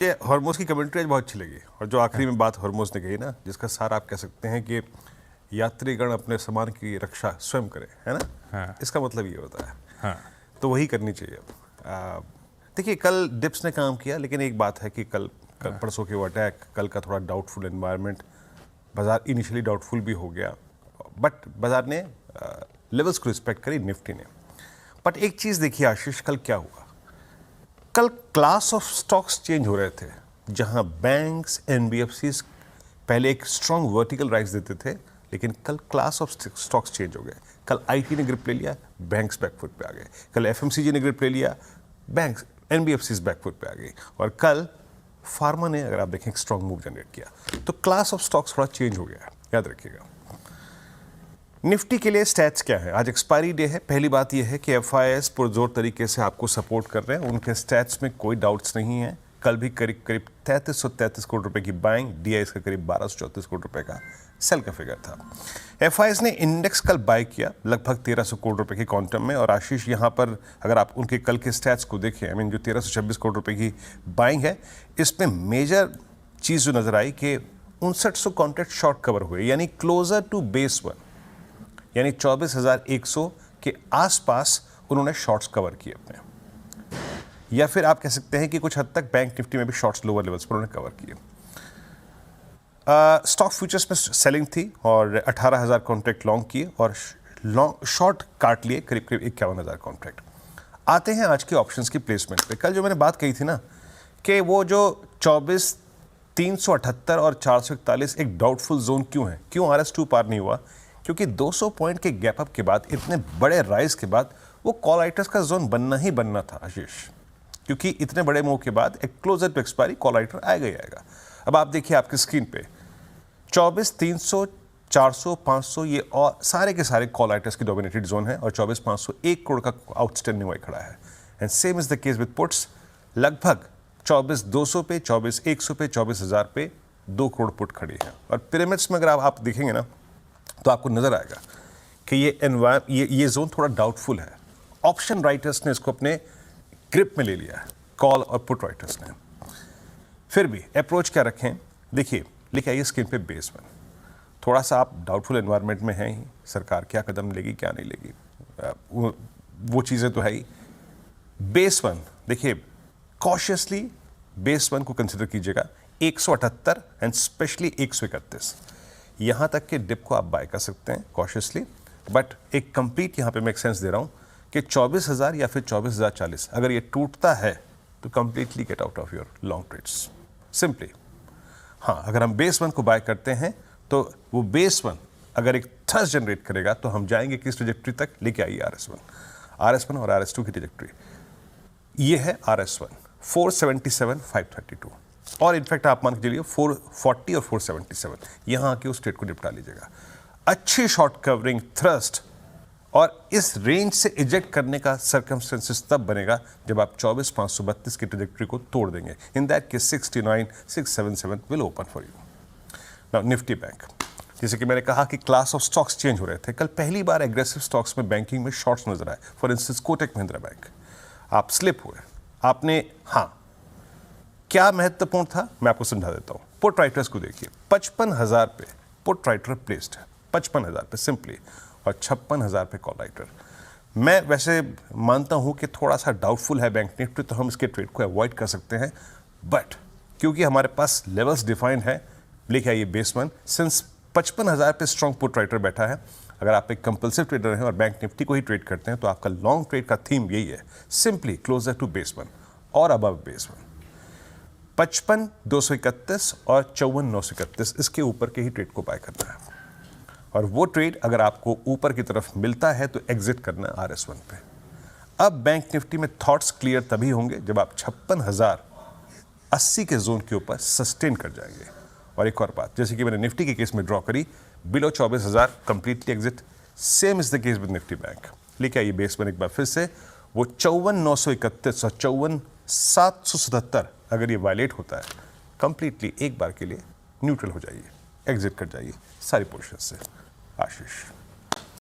ये हॉर्मोज की कमेंट्री आज बहुत अच्छी लगी और जो आखिरी में बात हॉर्मोज ने कही ना, जिसका सार आप कह सकते हैं कि यात्रीगण अपने सामान की रक्षा स्वयं करें, है ना। हाँ। इसका मतलब ये होता है। हाँ। तो वही करनी चाहिए। देखिए, कल डिप्स ने काम किया, लेकिन एक बात है कि कल परसों के वो अटैक, कल का थोड़ा डाउटफुल एनवायरनमेंट, बाजार इनिशियली डाउटफुल भी हो गया, बट बाजार ने लेवल्स को रिस्पेक्ट करी, निफ्टी ने। बट एक चीज़ देखिए आशीष, कल क्या हुआ। कल क्लास ऑफ स्टॉक्स चेंज हो रहे थे, जहां बैंक्स, एनबीएफसीज पहले एक स्ट्रॉन्ग वर्टिकल राइज देते थे, लेकिन कल क्लास ऑफ स्टॉक्स चेंज हो गए। कल आईटी ने ग्रिप ले लिया, बैंक्स बैकफुट पे आ गए। कल एफएमसीजी ने ग्रिप ले लिया, बैंक्स, एनबीएफसीज बैकफुट पे आ गई। और कल फार्मा ने, अगर आप देखें, एक स्ट्रॉन्ग मूव जनरेट किया। तो क्लास ऑफ स्टॉक्स थोड़ा चेंज हो गया है, याद रखिएगा। निफ्टी के लिए स्टैट्स क्या है? आज एक्सपायरी डे है। पहली बात यह है कि एफआईएस पुरजोर तरीके से आपको सपोर्ट कर रहे हैं, उनके स्टैट्स में कोई डाउट्स नहीं है। कल भी करीब 3333 करोड़ रुपए की बाइंग, डीआईएस का करीब 1234 करोड़ रुपए का सेल का फिगर था। एफआईएस ने इंडेक्स कल बाय किया लगभग 1300 करोड़ रुपए की क्वांटम में। और आशीष, यहाँ पर अगर आप उनके कल के स्टैट्स को देखें, आई मीन जो 1326 करोड़ रुपए की बाइंग है, इसमें मेजर चीज़ जो नजर आई कि 5900 कॉन्ट्रैक्ट शॉर्ट कवर हुए, यानी क्लोजर टू बेस वन, यानी 24,100 के आसपास उन्होंने शॉर्ट्स कवर किए अपने। या फिर आप कह सकते हैं कि कुछ हद तक बैंक निफ्टी में भी शॉर्ट्स लोअर लेवल्स पर उन्होंने कवर किए। स्टॉक फ्यूचर्स में सेलिंग थी और 18,000 कॉन्ट्रैक्ट लॉन्ग किए और शॉर्ट काट लिए करीब करीब 51,000 कॉन्ट्रैक्ट। आते हैं आज के ऑप्शंस की प्लेसमेंट पे। कल जो मैंने बात कही थी ना कि वो जो 24, 378 और 441 एक डाउटफुल जोन क्यों है, क्यों RS2 पार नहीं हुआ? क्योंकि 200 पॉइंट के गैप अप के बाद, इतने बड़े राइज के बाद, वो कॉल राइटर्स का जोन बनना ही बनना था आशीष। क्योंकि इतने बड़े मूव के बाद एक closer to expiry call writer आएगा ही आएगा। अब आप देखिए आपकी स्क्रीन पे 24, 300, 400, 500 ये और सारे के सारे कॉल राइटर्स की डोमिनेटेड जोन है और 24,500 1 करोड़ का आउटस्टैंडिंग हुआ खड़ा है। And same is the case with puts. लगभग 24,200 पे, 24,100 पे, 24,000 पे 2 करोड़ पुट खड़ी है। और पिरामिड्स में अगर आप देखेंगे ना, तो आपको नजर आएगा कि ये जोन थोड़ा डाउटफुल है। ऑप्शन राइटर्स ने इसको अपने ग्रिप में ले लिया है, कॉल और पुट राइटर्स ने। फिर भी अप्रोच क्या रखें? देखिए, लेके आइए स्क्रीन पे बेस वन। थोड़ा सा आप डाउटफुल एनवायरनमेंट में हैं ही, सरकार क्या कदम लेगी क्या नहीं लेगी, वो चीज़ें तो है ही। बेस वन देखिए, कॉशियसली बेस वन को कंसिडर कीजिएगा। 178 एंड स्पेशली 131, यहाँ तक के डिप को आप बाय कर सकते हैं कॉशियसली। बट एक कंप्लीट यहाँ पे मैं एक सेंस दे रहा हूँ कि 24,000 या फिर 24,040 अगर ये टूटता है तो completely get out of your long trades simply. हाँ, अगर हम बेस वन को बाय करते हैं तो वो बेस वन अगर एक थ्रस्ट जनरेट करेगा तो हम जाएंगे किस ट्रेजेक्ट्री तक? लेके आइए RS1 और RS2 की ट्रेजेक्ट्री। ये है RS1 477,532 और इनफैक्ट आप मान के चलिए 440 और 477 यहां आके उस ट्रेड को निपटा लीजिएगा। अच्छी शॉर्ट कवरिंग थ्रस्ट और इस रेंज से इजेक्ट करने का सर्कमस्टेंसेस तब बनेगा जब आप 24,532 की ट्रेजेक्टरी को तोड़ देंगे। In that case 69,677 will open for you. Now Nifty bank, जैसे कि मैंने कहा कि क्लास ऑफ स्टॉक्स चेंज हो रहे थे। कल पहली बार एग्रेसिव स्टॉक्स में बैंकिंग में शॉर्ट्स नजर आए। For instance Kotak Mahindra bank, आप स्लिप हुए। आपने, हाँ, क्या महत्वपूर्ण था मैं आपको समझा देता हूं। पुट राइटर्स को देखिए, 55,000 पे पुट राइटर प्लेस्ड है, 55,000 पे सिंपली, और 56,000 पे कॉल राइटर। मैं वैसे मानता हूं कि थोड़ा सा डाउटफुल है बैंक निफ्टी, तो हम इसके ट्रेड को अवॉइड कर सकते हैं। बट क्योंकि हमारे पास लेवल्स डिफाइंड है, लेके आइए बेस वन। सिंस 55,000 पे स्ट्रॉन्ग पुट राइटर बैठा है, अगर आप एक कंपल्सिव ट्रेडर हैं और बैंक निफ्टी को ही ट्रेड करते हैं तो आपका लॉन्ग ट्रेड का थीम यही है, simply closer to base one और अबव बेस वन। 55,231 और 54,931 इसके ऊपर के ही ट्रेड को बाय करना है। और वो ट्रेड अगर आपको ऊपर की तरफ मिलता है तो एग्जिट करना है RS1 पे। अब बैंक निफ्टी में थॉट्स क्लियर तभी होंगे जब आप 56,080 के जोन के ऊपर सस्टेन कर जाएंगे। और एक और बात, जैसे कि मैंने निफ्टी के केस में ड्रॉ करी, below 24,000 completely exit. Same is the case with Nifty bank. लेके आइए बेस वन एक बार फिर से, वो 54,931 और 54,777 अगर ये वायलेट होता है, कंप्लीटली एक बार के लिए न्यूट्रल हो जाइए, एग्जिट कर जाइए सारी पोजीशन से। आशीष।